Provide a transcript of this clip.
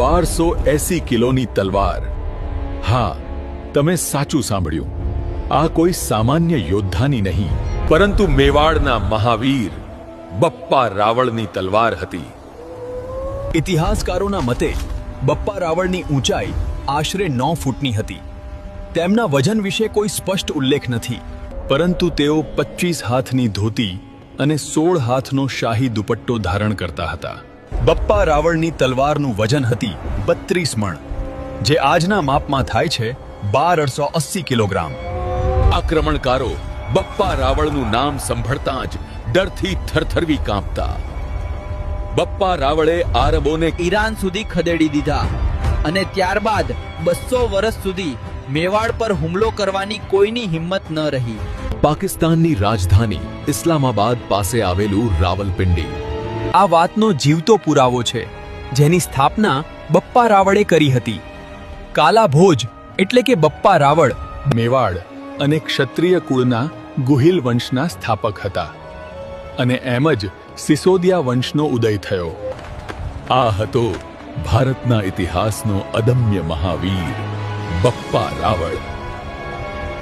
1280 કિલોની તલવાર। હા, તમે સાચું સાંભળ્યું, આ કોઈ સામાન્ય યોદ્ધાની નહીં, પરંતુ મેવાડના મહાવીર બપ્પા રાવળની તલવાર હતી। ઇતિહાસકારોના મતે બપ્પા રાવળની ઊંચાઈ આશરે 9 ફૂટની હતી। તેમના વજન વિશે કોઈ સ્પષ્ટ ઉલ્લેખ નથી, પરંતુ તેઓ 25 હાથની ધોતી અને 16 હાથનો શાહી દુપટ્ટો ધારણ કરતા હતા। બપ્પા રાવળની તલવારનું વજન હતી 32 મણ, જે આજના માપમાં થાય છે 12880 કિલોગ્રામ। આક્રમણકારો બપ્પા રાવળનું નામ સંભળતા જ ડરથી થરથરવી કાંપતા। બપ્પા રાવળે આરબોને ઈરાન સુધી ખદેડી દીધા અને ત્યારબાદ 200 વર્ષ સુધી મેવાડ પર હુમલો કરવાની કોઈની હિંમત ન રહી। પાકિસ્તાનની રાજધાની ઇસ્લામાબાદ પાસે આવેલું રાવલપિંડી આ વાતનો જીવતો પુરાવો છે, જેની સ્થાપના બપ્પા રાવળે કરી હતી। કાલા ભોજ એટલે કે બપ્પા રાવળ મેવાડ અને ક્ષત્રિય કુળના ગુહિલ વંશના સ્થાપક હતા, અને એમ જ સિસોદિયા વંશનો ઉદય થયો। આ હતો ભારતના ઇતિહાસનો અદમ્ય મહાવીર બપ્પા રાવળ।